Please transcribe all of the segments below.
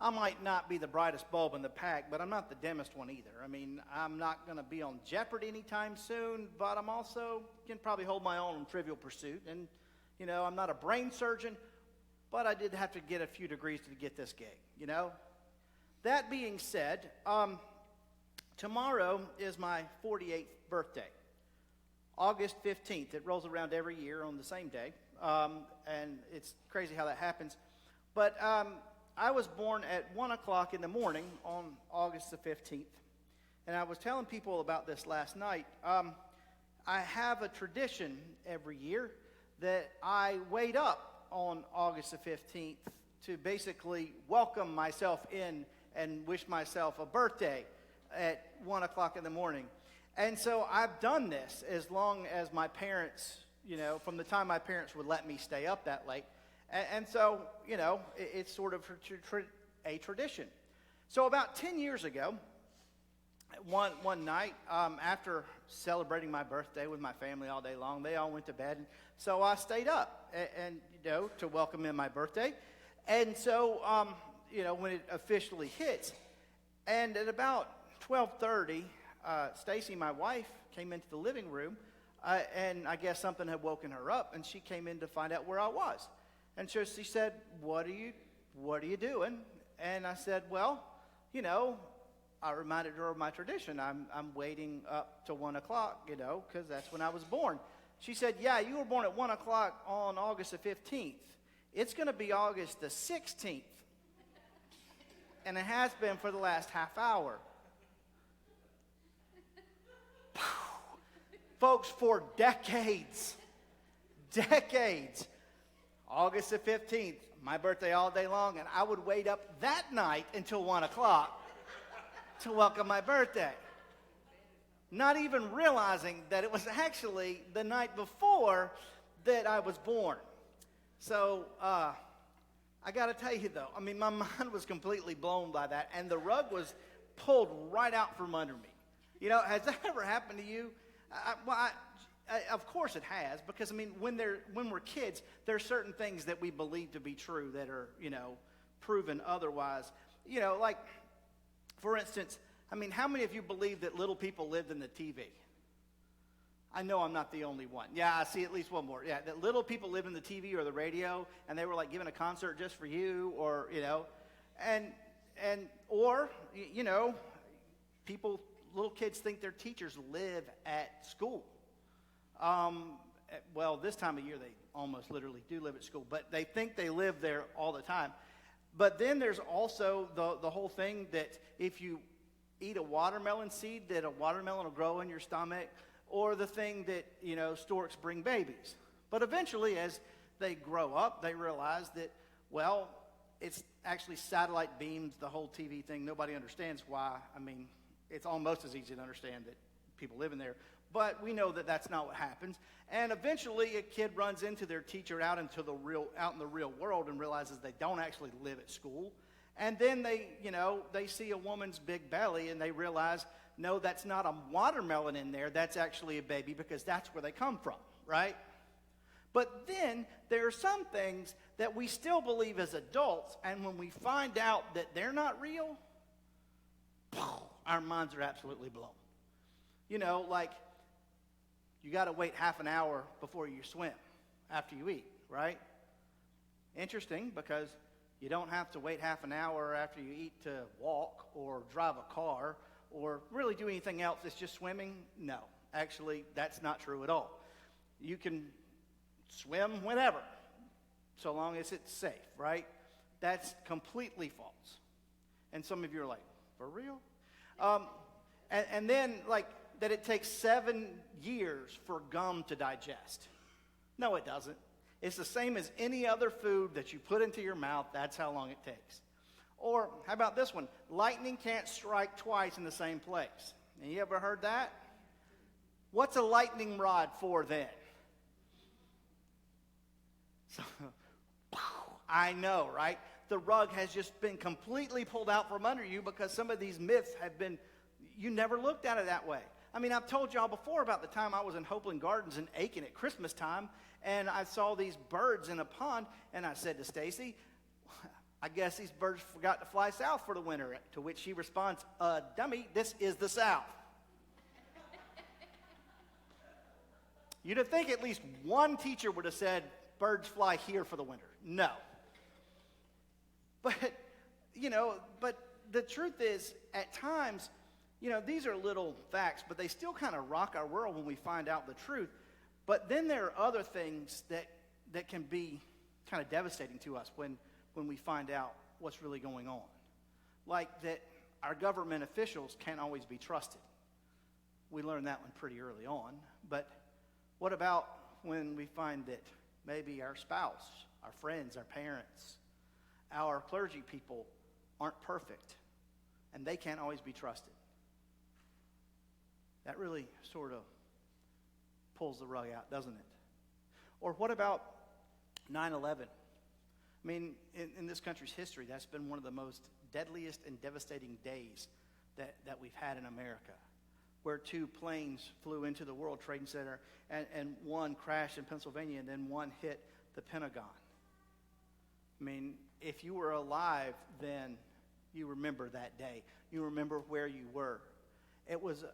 I might not be the brightest bulb in the pack, but I'm not the dimmest one either. I mean, I'm not going to be on Jeopardy anytime soon, but I'm also can probably hold my own in Trivial Pursuit. And, you know, I'm not a brain surgeon, but I did have to get a few degrees to get this gig, you know. That being said, tomorrow is my 48th birthday, August 15th. It rolls around every year on the same day, and it's crazy how that happens. But I was born at 1 o'clock in the morning on August the 15th, and I was telling people about this last night. I have a tradition every year that I wait up on August the 15th to basically welcome myself in and wish myself a birthday at 1 o'clock in the morning. And so I've done this as long as my parents, you know, from the time my parents would let me stay up that late. And so, you know, it's sort of a tradition. So about 10 years ago, one night, after celebrating my birthday with my family all day long, they all went to bed. And so I stayed up, and you know, to welcome in my birthday. And so, you know, when it officially hits, and at about 12:30, Stacy, my wife, came into the living room, and I guess something had woken her up, and she came in to find out where I was. And so she said, what are you doing? And I said, well, you know, I reminded her of my tradition. I'm waiting up to 1 o'clock, you know, because that's when I was born. She said, yeah, you were born at 1 o'clock on August the 15th. It's going to be August the 16th. And it has been for the last half hour. Folks, for decades, August the 15th, my birthday all day long, and I would wait up that night until 1 o'clock to welcome my birthday. Not even realizing that it was actually the night before that I was born. So, I got to tell you, though, I mean, my mind was completely blown by that, and the rug was pulled right out from under me. You know, has that ever happened to you? Of course it has, because, I mean, when we're kids, there are certain things that we believe to be true that are, you know, proven otherwise. You know, like, for instance, I mean, how many of you believe that little people lived in the TV? I know I'm not the only one. Yeah, I see at least one more. Yeah, that little people live in the TV or the radio, and they were like giving a concert just for you, or, you know, or, you know, little kids think their teachers live at school. Well, this time of year, they almost literally do live at school, but they think they live there all the time. But then there's also the whole thing that if you eat a watermelon seed, that a watermelon will grow in your stomach, or the thing that, you know, storks bring babies. But eventually, as they grow up, they realize that, well, it's actually satellite beams, the whole TV thing. Nobody understands why. I mean, it's almost as easy to understand that people live in there. But we know that that's not what happens. And eventually, a kid runs into their teacher out in the real world and realizes they don't actually live at school. And then they see a woman's big belly and they realize, no, that's not a watermelon in there. That's actually a baby, because that's where they come from, right? But then there are some things that we still believe as adults, and when we find out that they're not real, our minds are absolutely blown. You know, like, you got to wait half an hour before you swim after you eat, right? Interesting, because you don't have to wait half an hour after you eat to walk or drive a car or really do anything else. It's just swimming. No, actually, that's not true at all. You can swim whenever, so long as it's safe, right? That's completely false. And some of you are like, for real? And then, like, that it takes 7 years for gum to digest. No, it doesn't. It's the same as any other food that you put into your mouth. That's how long it takes. Or how about this one? Lightning can't strike twice in the same place. You ever heard that? What's a lightning rod for then? So, I know, right? The rug has just been completely pulled out from under you because some of these myths have been, you never looked at it that way. I mean, I've told y'all before about the time I was in Hopeland Gardens in Aiken at Christmas time, and I saw these birds in a pond, and I said to Stacy, I guess these birds forgot to fly south for the winter, to which she responds, dummy, this is the South. You'd have think at least one teacher would have said, birds fly here for the winter. No. But the truth is, at times, these are little facts, but they still kind of rock our world when we find out the truth. But then there are other things that can be kind of devastating to us when we find out what's really going on. Like that our government officials can't always be trusted. We learned that one pretty early on. But what about when we find that maybe our spouse, our friends, our parents, our clergy people aren't perfect and they can't always be trusted? That really sort of pulls the rug out, doesn't it? Or what about 9/11? I mean, in this country's history, that's been one of the most deadliest and devastating days that we've had in America, where 2 planes flew into the World Trade Center and one crashed in Pennsylvania and then one hit the Pentagon. I mean, if you were alive then, you remember that day. You remember where you were. It was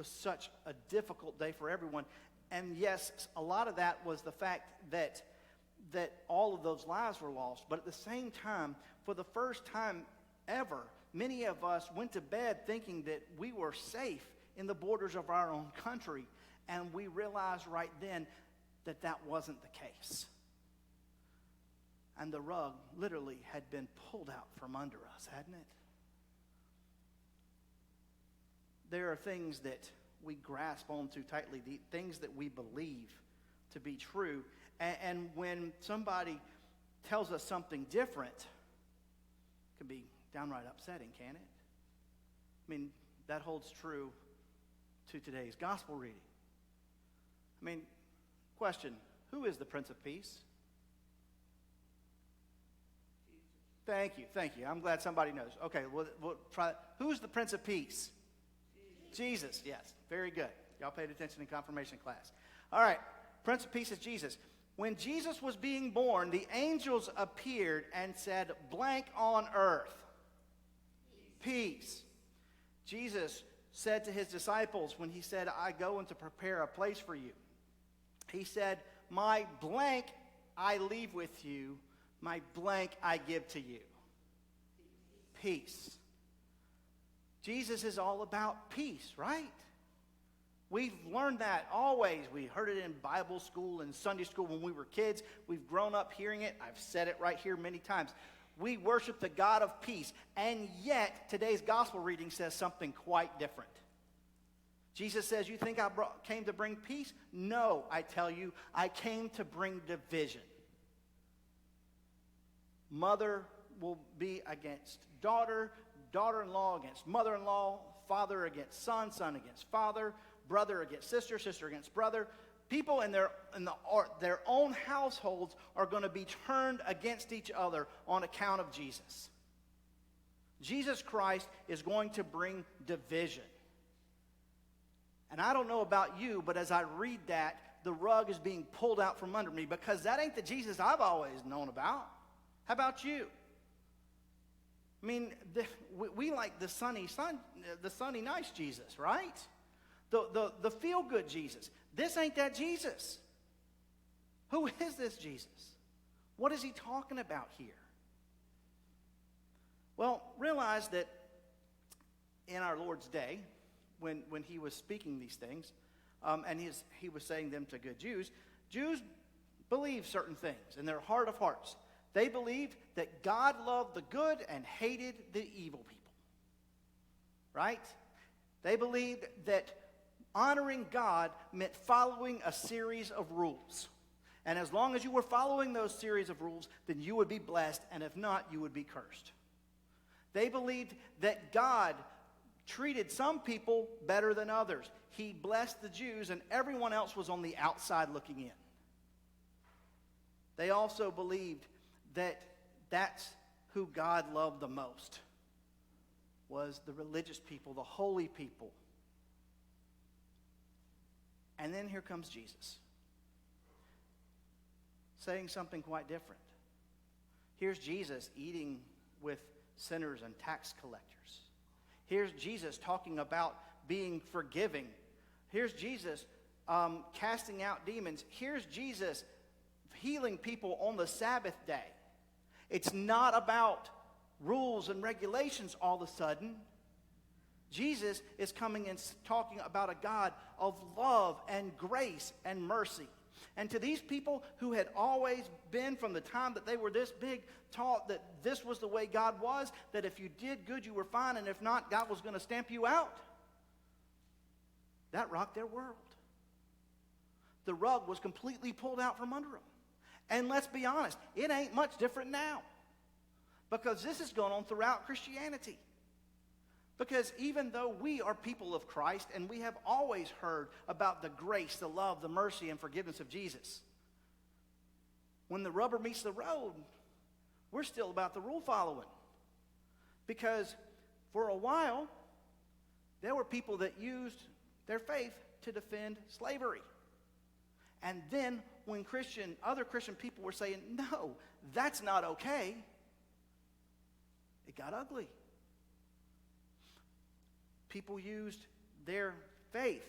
such a difficult day for everyone. And yes, a lot of that was the fact that all of those lives were lost. But at the same time, for the first time ever, many of us went to bed thinking that we were safe in the borders of our own country. And we realized right then that wasn't the case. And the rug literally had been pulled out from under us, hadn't it? There are things that we grasp onto tightly, the things that we believe to be true. And when somebody tells us something different, it can be downright upsetting, can't it? I mean, that holds true to today's gospel reading. I mean, question, who is the Prince of Peace? Thank you. I'm glad somebody knows. Okay, we'll try. Who's the Prince of Peace? Jesus, yes. Very good. Y'all paid attention in confirmation class. All right, Prince of Peace is Jesus. When Jesus was being born, the angels appeared and said, blank on earth, peace. Jesus said to his disciples when he said, I go and to prepare a place for you. He said, my blank I leave with you, my blank I give to you. Peace. Jesus is all about peace, right? We've learned that always. We heard it in Bible school and Sunday school when we were kids. We've grown up hearing it. I've said it right here many times. We worship the God of peace. And yet, today's gospel reading says something quite different. Jesus says, you think I came to bring peace? No, I tell you, I came to bring division. Mother will be against daughter, daughter-in-law against mother-in-law, father against son, son against father, brother against sister, sister against brother. People in their own households are going to be turned against each other on account of Jesus. Jesus Christ is going to bring division. And I don't know about you, but as I read that, the rug is being pulled out from under me because that ain't the Jesus I've always known about. How about you? I mean, we like the sunny, nice Jesus, right? The feel-good Jesus. This ain't that Jesus. Who is this Jesus? What is he talking about here? Well, realize that in our Lord's day, when he was speaking these things, and he was saying them to good Jews believed certain things in their heart of hearts. They believed that God loved the good and hated the evil people. Right? They believed that honoring God meant following a series of rules. And as long as you were following those series of rules, then you would be blessed, and if not, you would be cursed. They believed that God treated some people better than others. He blessed the Jews, and everyone else was on the outside looking in. They also believed that that's who God loved the most, was the religious people, the holy people. And then here comes Jesus, saying something quite different. Here's Jesus eating with sinners and tax collectors. Here's Jesus talking about being forgiving. Here's Jesus casting out demons. Here's Jesus healing people on the Sabbath day. It's not about rules and regulations all of a sudden. Jesus is coming and talking about a God of love and grace and mercy. And to these people who had always been, from the time that they were this big, taught that this was the way God was, that if you did good, you were fine, and if not, God was going to stamp you out, that rocked their world. The rug was completely pulled out from under them. And let's be honest, it ain't much different now, because this is going on throughout Christianity. Because even though we are people of Christ and we have always heard about the grace, the love, the mercy, and forgiveness of Jesus, when the rubber meets the road, we're still about the rule following. Because for a while, there were people that used their faith to defend slavery. And then when other Christian people were saying, no, that's not okay, it got ugly. People used their faith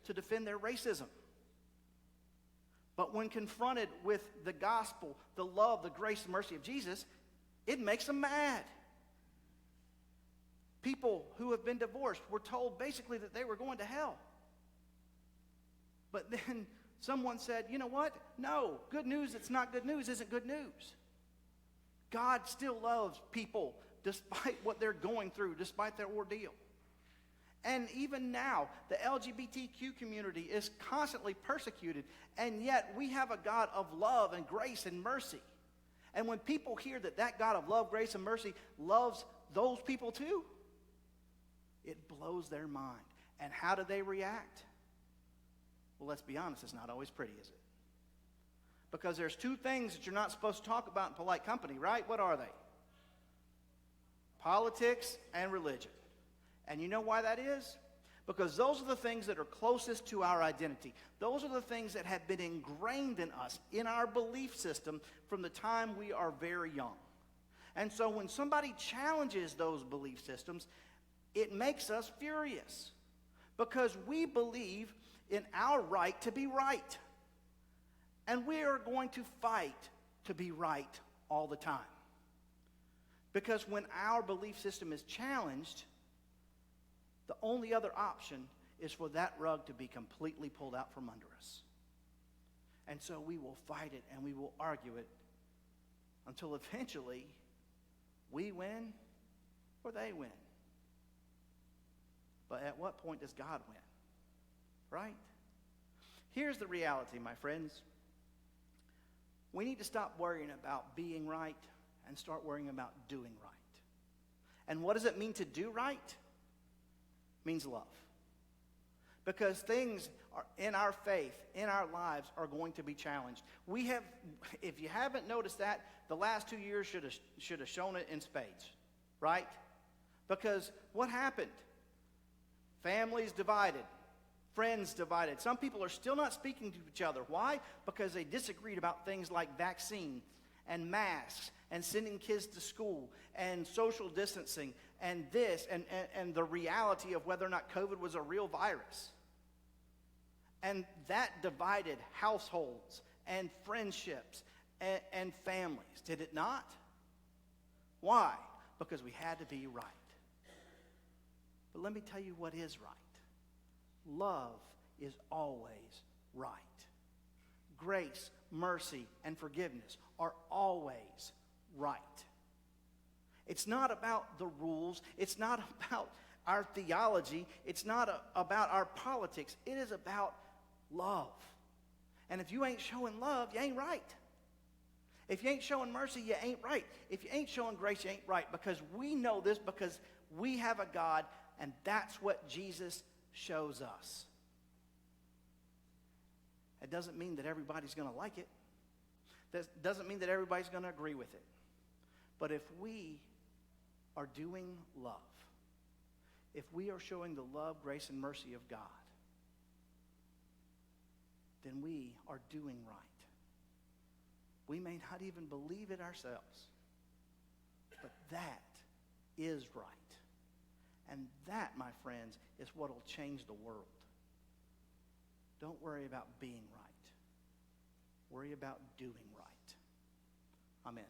to defend their racism. But when confronted with the gospel, the love, the grace, and mercy of Jesus, it makes them mad. People who have been divorced were told basically that they were going to hell. But then someone said, you know what? No, good news that's not good news isn't good news. God still loves people despite what they're going through, despite their ordeal. And even now, the LGBTQ community is constantly persecuted, and yet we have a God of love and grace and mercy. And when people hear that that God of love, grace, and mercy loves those people too, it blows their mind. And how do they react? Well, let's be honest, it's not always pretty, is it? Because there's two things that you're not supposed to talk about in polite company, right? What are they? Politics and religion. And you know why that is? Because those are the things that are closest to our identity. Those are the things that have been ingrained in us, in our belief system, from the time we are very young. And so when somebody challenges those belief systems, it makes us furious. Because we believe in our right to be right. And we are going to fight to be right all the time. Because when our belief system is challenged, the only other option is for that rug to be completely pulled out from under us. And so we will fight it and we will argue it until eventually we win or they win. But at what point does God win? Right? Here's the reality, my friends. We need to stop worrying about being right and start worrying about doing right. And what does it mean to do right? It means love. Because things are in our faith, in our lives, are going to be challenged. We have, if you haven't noticed that, the last 2 years should have shown it in spades, right? Because what happened? Families divided. Friends divided. Some people are still not speaking to each other. Why? Because they disagreed about things like vaccine and masks and sending kids to school and social distancing and this and the reality of whether or not COVID was a real virus. And that divided households and friendships and families, did it not? Why? Because we had to be right. But let me tell you what is right. Love is always right. Grace, mercy, and forgiveness are always right. It's not about the rules. It's not about our theology. It's not about our politics. It is about love. And if you ain't showing love, you ain't right. If you ain't showing mercy, you ain't right. If you ain't showing grace, you ain't right. Because we know this, because we have a God, and that's what Jesus shows us. It doesn't mean that everybody's going to like it. That doesn't mean that everybody's going to agree with it. But if we are doing love, if we are showing the love, grace, and mercy of God, then we are doing right. We may not even believe it ourselves, But that is right. And that, my friends, is what will change the world. Don't worry about being right. Worry about doing right. Amen.